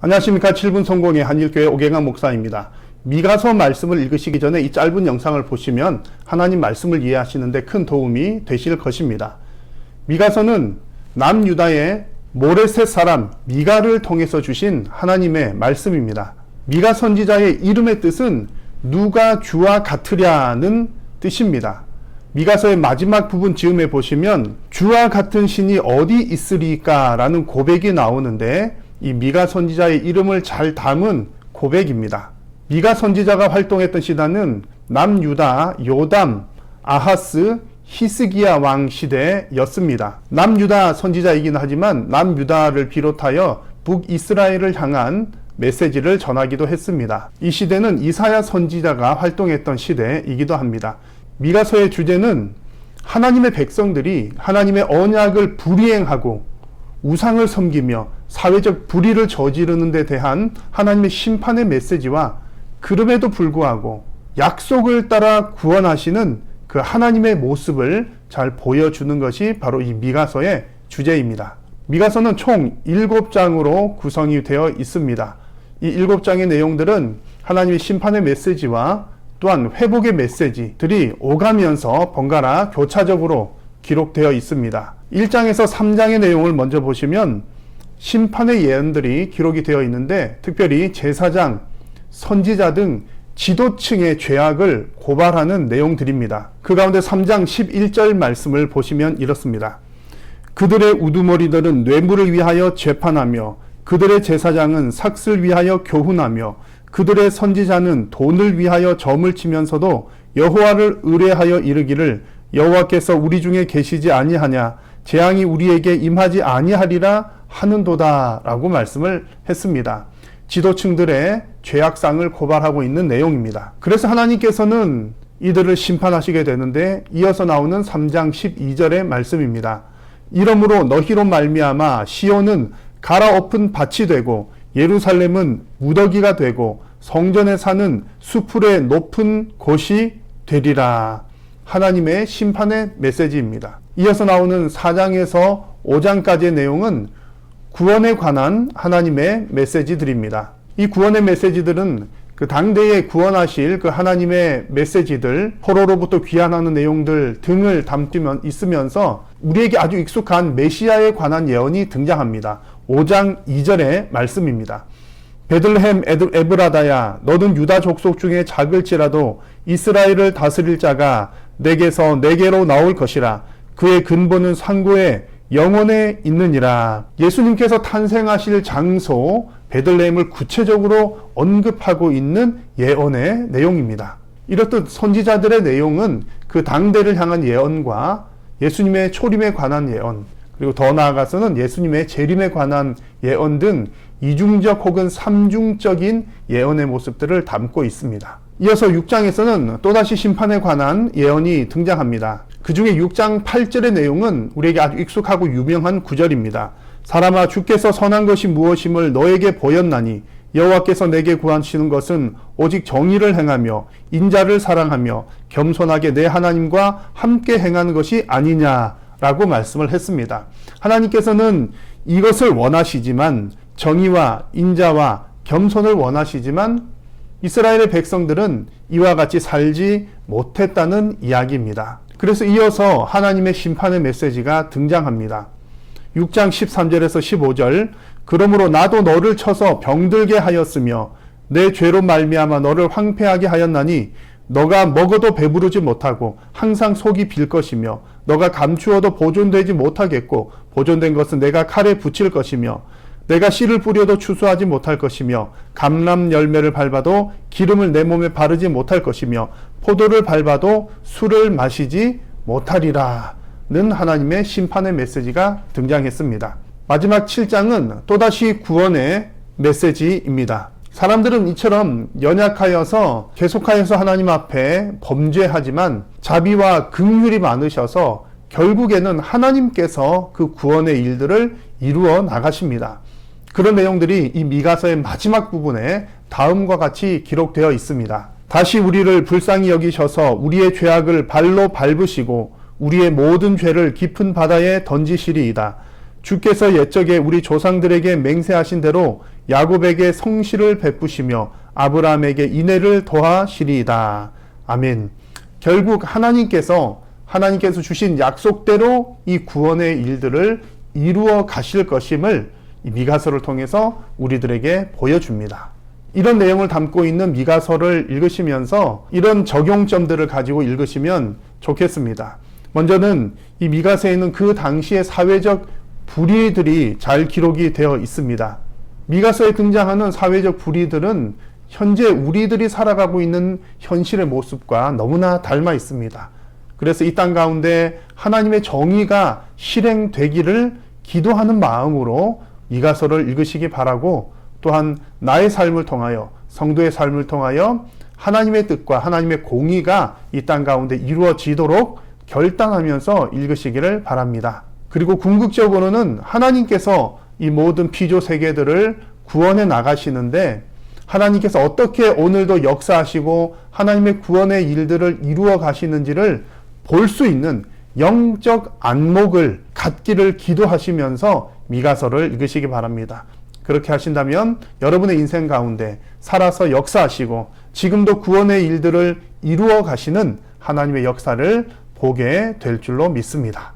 안녕하십니까. 7분 성공의 한일교회 오경환 목사입니다. 미가서 말씀을 읽으시기 전에 이 짧은 영상을 보시면 하나님 말씀을 이해하시는데 큰 도움이 되실 것입니다. 미가서는 남유다의 모레셋 사람 미가를 통해서 주신 하나님의 말씀입니다. 미가 선지자의 이름의 뜻은 누가 주와 같으랴는 뜻입니다. 미가서의 마지막 부분 즈음에 보시면 주와 같은 신이 어디 있으리까 라는 고백이 나오는데 이 미가 선지자의 이름을 잘 담은 고백입니다. 미가 선지자가 활동했던 시대는 남유다, 요담, 아하스, 히스기야 왕 시대였습니다. 남유다 선지자이긴 하지만 남유다를 비롯하여 북이스라엘을 향한 메시지를 전하기도 했습니다. 이 시대는 이사야 선지자가 활동했던 시대이기도 합니다. 미가서의 주제는 하나님의 백성들이 하나님의 언약을 불이행하고 우상을 섬기며 사회적 불의를 저지르는 데 대한 하나님의 심판의 메시지와 그럼에도 불구하고 약속을 따라 구원하시는 그 하나님의 모습을 잘 보여주는 것이 바로 이 미가서의 주제입니다. 미가서는 총 7장으로 구성이 되어 있습니다. 이 7장의 내용들은 하나님의 심판의 메시지와 또한 회복의 메시지들이 오가면서 번갈아 교차적으로 기록되어 있습니다. 1장에서 3장의 내용을 먼저 보시면 심판의 예언들이 기록이 되어 있는데 특별히 제사장, 선지자 등 지도층의 죄악을 고발하는 내용들입니다. 그 가운데 3장 11절 말씀을 보시면 이렇습니다. 그들의 우두머리들은 뇌물을 위하여 재판하며 그들의 제사장은 삭슬 위하여 교훈하며 그들의 선지자는 돈을 위하여 점을 치면서도 여호와를 의뢰하여 이르기를 여호와께서 우리 중에 계시지 아니하냐 재앙이 우리에게 임하지 아니하리라 하는도다 라고 말씀을 했습니다. 지도층들의 죄악상을 고발하고 있는 내용입니다. 그래서 하나님께서는 이들을 심판하시게 되는데 이어서 나오는 3장 12절의 말씀입니다. 이러므로 너희로 말미암아 시온은 갈아엎은 밭이 되고 예루살렘은 무더기가 되고 성전에 사는 수풀의 높은 곳이 되리라. 하나님의 심판의 메시지입니다. 이어서 나오는 4장에서 5장까지의 내용은 구원에 관한 하나님의 메시지들입니다. 이 구원의 메시지들은 그 당대에 구원하실 그 하나님의 메시지들, 포로로부터 귀환하는 내용들 등을 담고 있으면서 우리에게 아주 익숙한 메시아에 관한 예언이 등장합니다. 5장 2절의 말씀입니다. 베들레헴 에브라다야 너는 유다 족속 중에 작을지라도 이스라엘을 다스릴 자가 내게서 내게로 나올 것이라. 그의 근본은 상고에 영원에 있느니라. 예수님께서 탄생하실 장소 베들레헴을 구체적으로 언급하고 있는 예언의 내용입니다. 이렇듯 선지자들의 내용은 그 당대를 향한 예언과 예수님의 초림에 관한 예언, 그리고 더 나아가서는 예수님의 재림에 관한 예언 등 이중적 혹은 삼중적인 예언의 모습들을 담고 있습니다. 이어서 6장에서는 또다시 심판에 관한 예언이 등장합니다. 그 중에 6장 8절의 내용은 우리에게 아주 익숙하고 유명한 구절입니다. 사람아 주께서 선한 것이 무엇임을 너에게 보였나니 여호와께서 내게 구하시는 것은 오직 정의를 행하며 인자를 사랑하며 겸손하게 내 하나님과 함께 행하는 것이 아니냐라고 말씀을 했습니다. 하나님께서는 이것을 원하시지만 정의와 인자와 겸손을 원하시지만 이스라엘의 백성들은 이와 같이 살지 못했다는 이야기입니다. 그래서 이어서 하나님의 심판의 메시지가 등장합니다. 6장 13절에서 15절 그러므로 나도 너를 쳐서 병들게 하였으며 내 죄로 말미암아 너를 황폐하게 하였나니 너가 먹어도 배부르지 못하고 항상 속이 빌 것이며 너가 감추어도 보존되지 못하겠고 보존된 것은 내가 칼에 붙일 것이며 내가 씨를 뿌려도 추수하지 못할 것이며 감람 열매를 밟아도 기름을 내 몸에 바르지 못할 것이며 포도를 밟아도 술을 마시지 못하리라 는 하나님의 심판의 메시지가 등장했습니다. 마지막 7장은 또다시 구원의 메시지입니다. 사람들은 이처럼 연약하여서 계속하여서 하나님 앞에 범죄하지만 자비와 긍휼이 많으셔서 결국에는 하나님께서 그 구원의 일들을 이루어 나가십니다. 그런 내용들이 이 미가서의 마지막 부분에 다음과 같이 기록되어 있습니다. 다시 우리를 불쌍히 여기셔서 우리의 죄악을 발로 밟으시고 우리의 모든 죄를 깊은 바다에 던지시리이다. 주께서 옛적에 우리 조상들에게 맹세하신 대로 야곱에게 성실을 베푸시며 아브라함에게 인애를 더하시리이다. 아멘. 결국 하나님께서 주신 약속대로 이 구원의 일들을 이루어 가실 것임을 이 미가서를 통해서 우리들에게 보여줍니다. 이런 내용을 담고 있는 미가서를 읽으시면서 이런 적용점들을 가지고 읽으시면 좋겠습니다. 먼저는 이 미가서에는 그 당시의 사회적 불의들이 잘 기록이 되어 있습니다. 미가서에 등장하는 사회적 불의들은 현재 우리들이 살아가고 있는 현실의 모습과 너무나 닮아 있습니다. 그래서 이 땅 가운데 하나님의 정의가 실행되기를 기도하는 마음으로 미가서를 읽으시기 바라고, 또한 나의 삶을 통하여, 성도의 삶을 통하여 하나님의 뜻과 하나님의 공의가 이 땅 가운데 이루어지도록 결단하면서 읽으시기를 바랍니다. 그리고 궁극적으로는 하나님께서 이 모든 피조 세계들을 구원해 나가시는데 하나님께서 어떻게 오늘도 역사하시고 하나님의 구원의 일들을 이루어 가시는지를 볼 수 있는 영적 안목을 갖기를 기도하시면서 미가서를 읽으시기 바랍니다. 그렇게 하신다면 여러분의 인생 가운데 살아서 역사하시고 지금도 구원의 일들을 이루어 가시는 하나님의 역사를 보게 될 줄로 믿습니다.